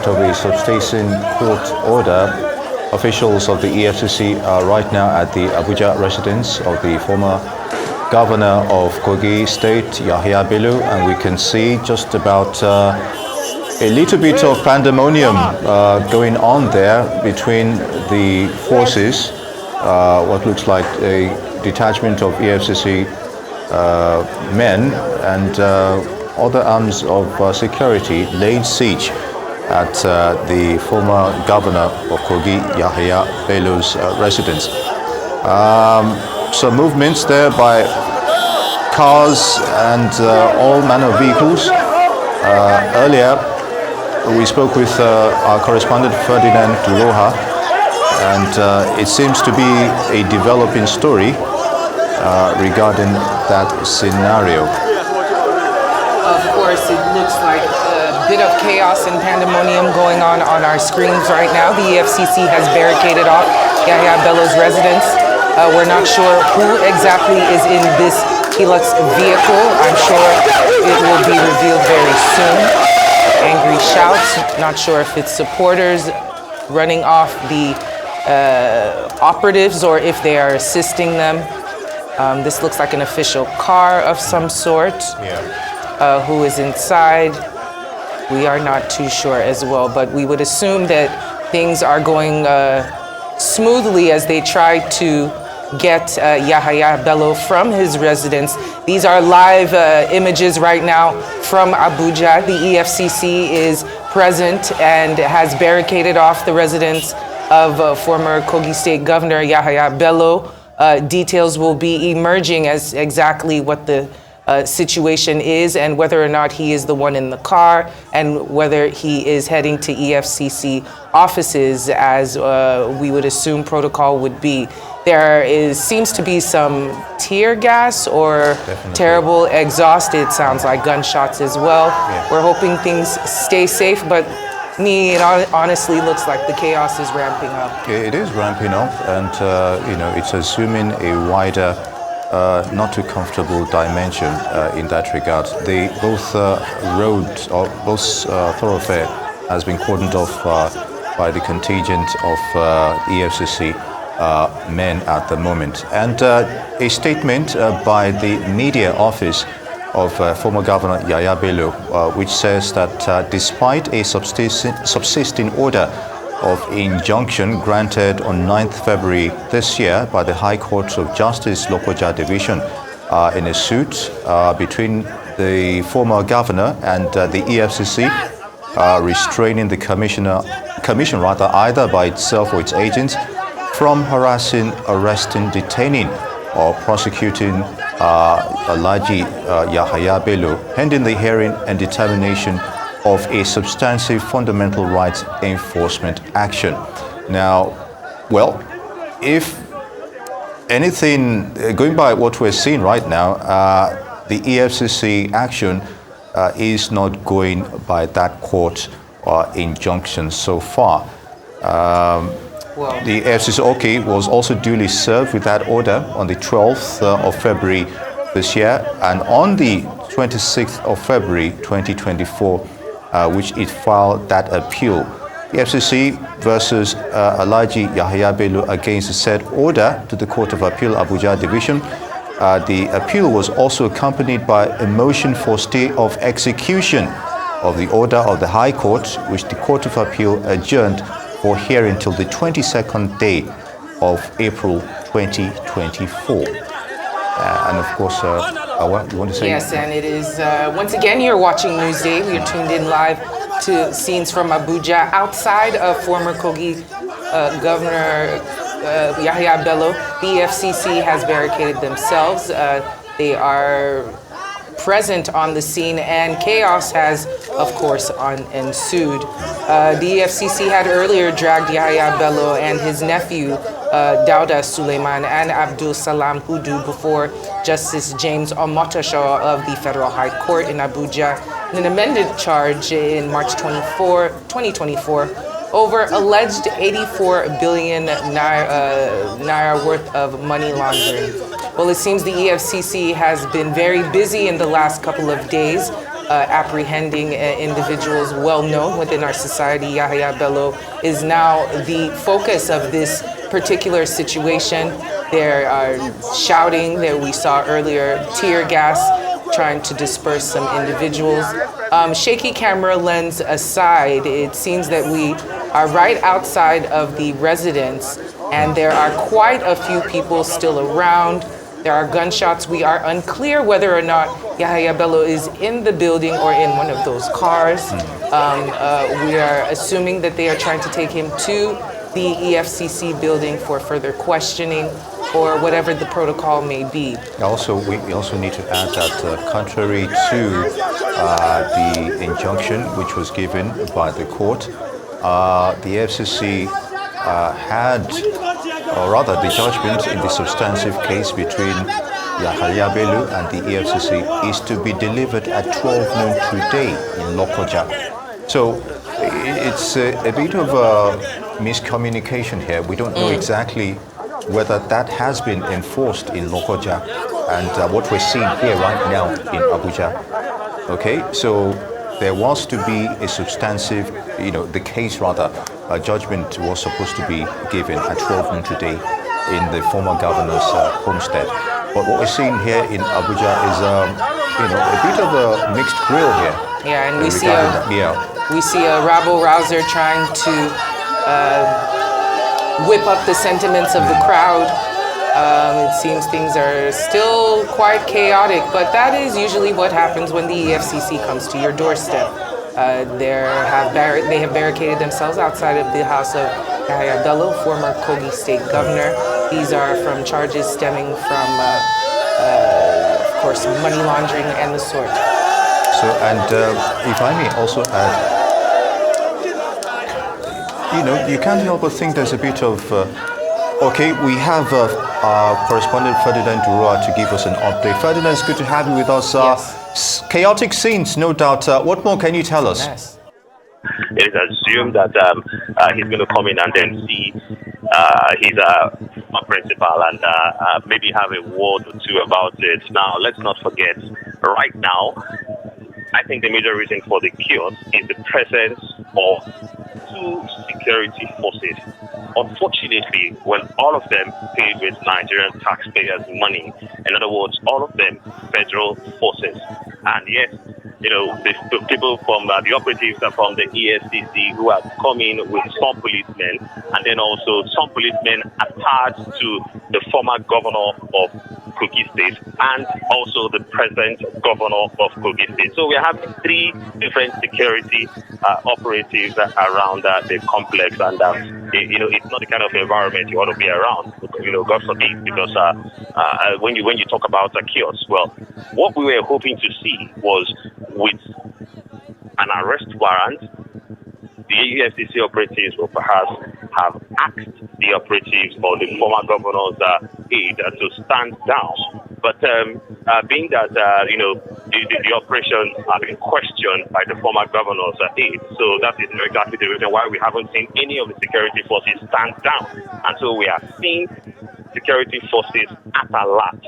light of a substantive court order, officials of the EFCC are right now at the Abuja residence of the former governor of Kogi State, Yahaya Bello, and we can see just about a little bit of pandemonium going on there between the forces, what looks like a detachment of EFCC men and other arms of security laid siege at the former governor of Kogi, Yahaya Bello's residence. Some movements there by cars and all manner of vehicles. Earlier, we spoke with our correspondent Ferdinand Duroha, and it seems to be a developing story regarding that scenario. Of course, it looks like a bit of chaos and pandemonium going on our screens right now. The EFCC has barricaded off Yahaya Bello's residence. We're not sure who exactly is in this Hilux vehicle. I'm sure it will be revealed very soon. Angry shouts, not sure if it's supporters running off the operatives or if they are assisting them. This looks like an official car of some sort. Who is inside? We are not too sure as well, but we would assume that things are going smoothly as they try to get Yahaya Bello from his residence. These are live images right now from Abuja. The EFCC is present and has barricaded off the residence of former Kogi State Governor Yahaya Bello. Details will be emerging as exactly what the situation is and whether or not he is the one in the car and whether he is heading to EFCC offices as we would assume protocol would be. There seems to be some tear gas or terrible exhaust. It sounds like gunshots as well. We're hoping things stay safe, but it honestly looks like the chaos is ramping up. It is ramping up, and it's assuming a wider, not too comfortable dimension in that regard. Both roads or both thoroughfare has been cordoned off by the contingent of EFCC men at the moment. And a statement by the media office of former Governor Yahaya Bello, which says that despite a subsisting order of injunction granted on 9th February this year by the High Court of Justice Lokoja Division in a suit between the former governor and the EFCC, restraining the commission either by itself or its agents from harassing, arresting, detaining, or prosecuting Alhaji Yahaya Bello, pending the hearing and determination of a substantive fundamental rights enforcement action. Now, well, if anything, going by what we're seeing right now, the EFCC action is not going by that court injunction so far. The FCC was also duly served with that order on the 12th of February this year, and on the 26th of February 2024, which it filed that appeal. The FCC versus Alhaji Yahaya Bello against the said order to the Court of Appeal Abuja Division. The appeal was also accompanied by a motion for stay of execution of the order of the High Court, which the Court of Appeal adjourned for hearing till the 22nd day of April 2024. And of course, you want to say? Yes, and it is, once again, you're watching Newsday. We are tuned in live to scenes from Abuja outside of former Kogi Governor Yahaya Bello. The EFCC has barricaded themselves. They are present on the scene, and chaos has, of course, ensued. The EFCC had earlier dragged Yahaya Bello and his nephew, Dauda Suleiman and Abdul Salam Hudu before Justice James Omotosho of the Federal High Court in Abuja in an amended charge in March 2024 over alleged 84 billion naira worth of money laundering. Well, it seems the EFCC has been very busy in the last couple of days. apprehending individuals well known within our society. Yahaya Bello is now the focus of this particular situation. There are shouting that we saw earlier, tear gas, trying to disperse some individuals. Shaky camera lens aside, it seems that we are right outside of the residence, and there are quite a few people still around. There are gunshots. We are unclear whether or not Yahaya Bello is in the building or in one of those cars. We are assuming that they are trying to take him to the EFCC building for further questioning or whatever the protocol may be. We also need to add that contrary to the injunction which was given by the court, the FCC had, or rather the judgment in the substantive case between Yahaya Bello and the EFCC is to be delivered at 12 noon today in Lokoja. So it's a bit of a miscommunication here. We don't know exactly whether that has been enforced in Lokoja and what we're seeing here right now in Abuja. Okay, so there was to be a substantive, the case rather, a judgment was supposed to be given at 12 noon today in the former governor's homestead. But what we're seeing here in Abuja is, a bit of a mixed grill here. Yeah, and we see a rabble-rouser trying to whip up the sentiments of the crowd. It seems things are still quite chaotic, but that is usually what happens when the EFCC comes to your doorstep. They have barricaded themselves outside of the house of Yahaya Bello, former Kogi State Governor. These are from charges stemming from, of course, money laundering and the sort. So, and if I may also add, you can't help but think there's a bit of, okay, we have our correspondent Ferdinand Durua to give us an update. Ferdinand, it's good to have you with us. Yes. Chaotic scenes, no doubt. What more can you tell us? Yes. It is assumed that he's going to come in and then see his principal and maybe have a word or two about it. Now, let's not forget, right now, I think the major reason for the chaos is the presence of two security forces. Unfortunately, when all of them paid with Nigerian taxpayers' money, in other words, all of them federal forces. And yes, the people from the operatives are from the EFCC who have come in with some policemen, and then also some policemen attached to the former governor of Kogi State and also the present governor of Kogi State. So we have three different security operatives around the complex, and it's not the kind of environment you want to be around. God forbid, because when you talk about chaos, well, what we were hoping to see was with an arrest warrant, the EFCC operatives will perhaps have asked the operatives or the former governor's aide to stand down. But being that, the operations have been questioned by the former governor's aide, so that is exactly the reason why we haven't seen any of the security forces stand down. And so we are seeing security forces at a large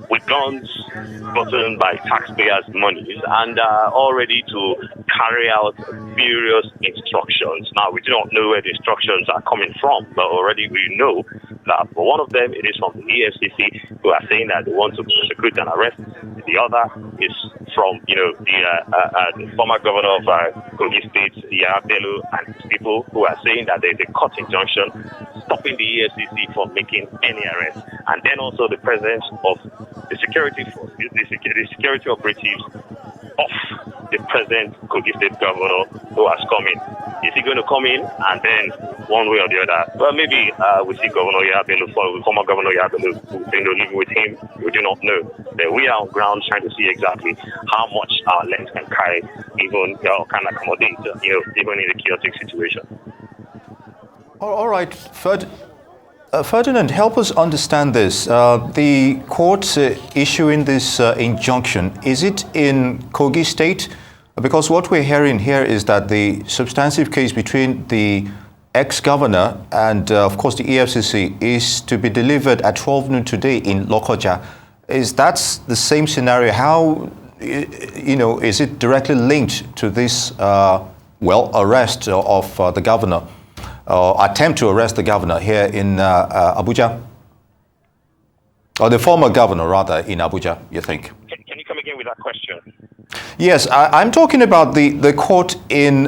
with guns gotten by taxpayers' monies and all ready to carry out various instructions. Now, we do not know where the instructions are coming from, but already we know that for one of them, it is from the EFCC, who are saying that they want to prosecute and arrest. The other is from, the former governor of Kogi State, Yahaya Bello, and his people, who are saying that there is a court injunction stopping the EFCC from making any arrest. And then also the presence of the security force, the security operatives of the present Kogi State governor who has come in. Is he going to come in and then one way or the other? Well, maybe we see Governor Yahaya Bello, former Governor Yahaya Bello, living with him. We do not know. But we are on ground trying to see exactly how much our lens can carry, even can accommodate, even in a chaotic situation. All right, Ferdinand, help us understand this. The court issuing this injunction, is it in Kogi State? Because what we're hearing here is that the substantive case between the ex-governor and, of course, the EFCC is to be delivered at 12 noon today in Lokoja. Is that the same scenario? How is it directly linked to this, arrest of the governor, or attempt to arrest the governor here in Abuja? Or the former governor, rather, in Abuja, you think? Can you come again with that question? Yes, I'm talking about the court in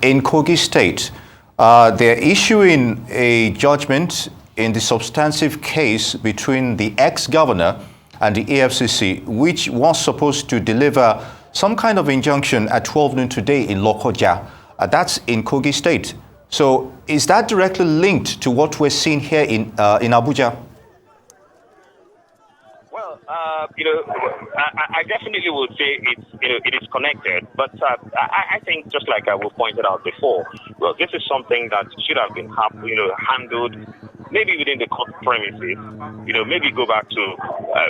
Kogi State. They're issuing a judgment in the substantive case between the ex-governor and the Efcc, which was supposed to deliver some kind of injunction at 12 noon today in Lokoja. That's in Kogi State. So is that directly linked to what we're seeing here in Abuja? Well, I definitely would say it is connected, but I think just like we pointed out before, well, this is something that should have been handled maybe within the court premises, maybe go back to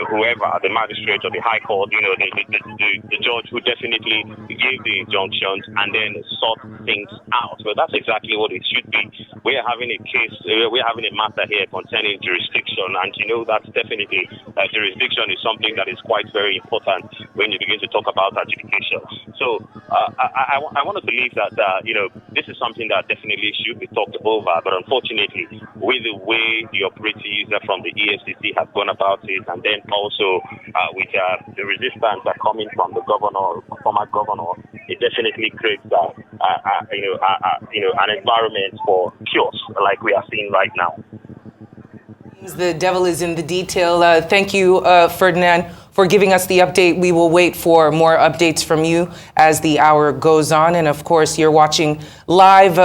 whoever, the magistrate or the high court, the judge who definitely gave the injunctions and then sort things out. Well, that's exactly what it should be. We are having a case, we're having a matter here concerning jurisdiction, and that's definitely jurisdiction is something that is quite very important when you begin to talk about adjudication. So I want to believe that, this is something that definitely should be talked over, but unfortunately, with the way the operating user from the EFCC have gone about it, and then also with the resistance that coming from the governor, former governor, it definitely creates an environment for chaos like we are seeing right now. The devil is in the detail. Thank you, Ferdinand, for giving us the update. We will wait for more updates from you as the hour goes on. And of course, you're watching live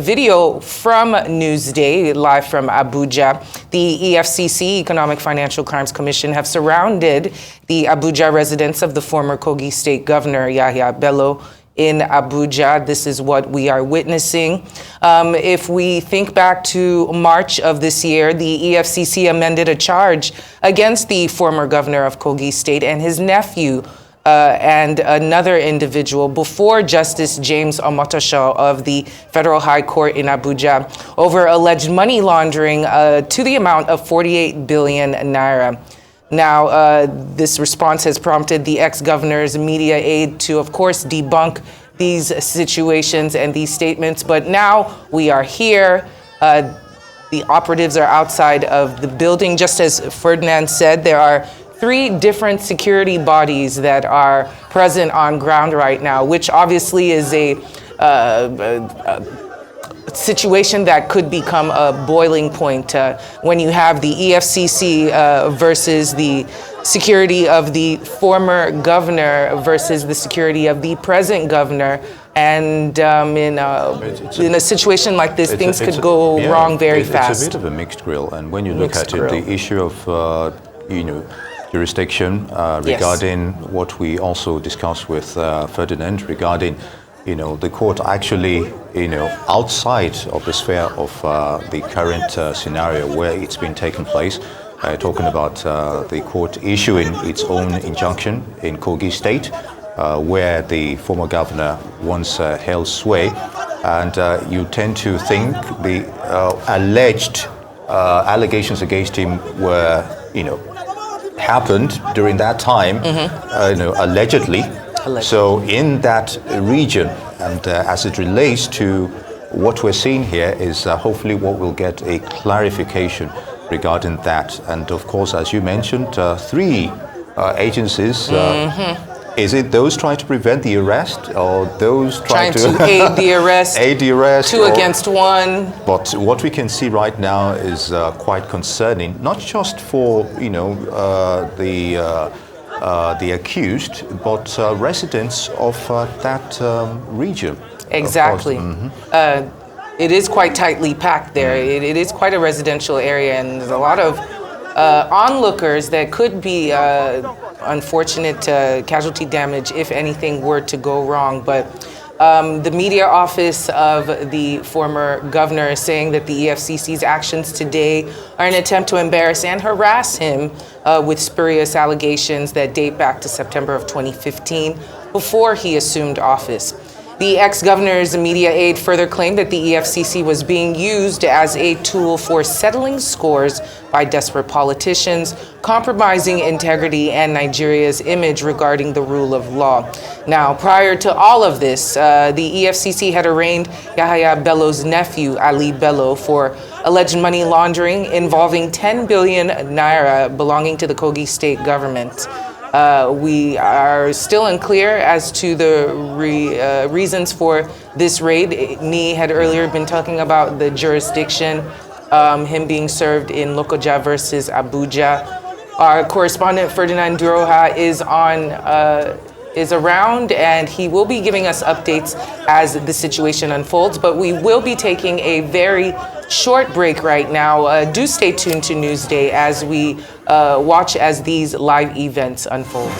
video from Newsday, live from Abuja. The EFCC, Economic Financial Crimes Commission, have surrounded the Abuja residence of the former Kogi State Governor, Yahaya Bello, in Abuja. This is what we are witnessing. If we think back to March of this year, the EFCC amended a charge against the former governor of Kogi State and his nephew and another individual before Justice James Omotosho of the Federal High Court in Abuja over alleged money laundering to the amount of 48 billion naira. Now, this response has prompted the ex-governor's media aide to, of course, debunk these situations and these statements. But now we are here. The operatives are outside of the building. Just as Ferdinand said, there are 3 different security bodies that are present on ground right now, which obviously is a situation that could become a boiling point when you have the EFCC versus the security of the former governor versus the security of the present governor. And in a situation like this, things could go wrong very fast. It's a bit of a mixed grill. And when you look at it, the issue of, jurisdiction regarding what we also discussed with Ferdinand regarding the court actually, outside of the sphere of the current scenario where it's been taking place, talking about the court issuing its own injunction in Kogi State, where the former governor once held sway. And you tend to think the alleged allegations against him were, happened during that time, allegedly. So in that region, and as it relates to what we're seeing here is hopefully what we'll get a clarification regarding that. And of course, as you mentioned, 3 agencies. Is it those trying to prevent the arrest, or those trying to aid the arrest? Aid the arrest. 2 against 1. But what we can see right now is quite concerning, not just for the accused, but residents of that region. Exactly. It is quite tightly packed there. It is quite a residential area, and there's a lot of onlookers that could be unfortunate casualty damage if anything were to go wrong. But the media office of the former governor is saying that the EFCC's actions today are an attempt to embarrass and harass him with spurious allegations that date back to September of 2015, before he assumed office. The ex-governor's media aide further claimed that the EFCC was being used as a tool for settling scores by desperate politicians, compromising integrity and Nigeria's image regarding the rule of law. Now, prior to all of this, the EFCC had arraigned Yahaya Bello's nephew, Ali Bello, for alleged money laundering involving 10 billion naira belonging to the Kogi state government. We are still unclear as to the reasons for this raid. Ni had earlier been talking about the jurisdiction, him being served in Lokoja versus Abuja. Our correspondent Ferdinand Duroha is around, and he will be giving us updates as the situation unfolds. But we will be taking a very short break right now. Do stay tuned to Newsday as we watch as these live events unfold.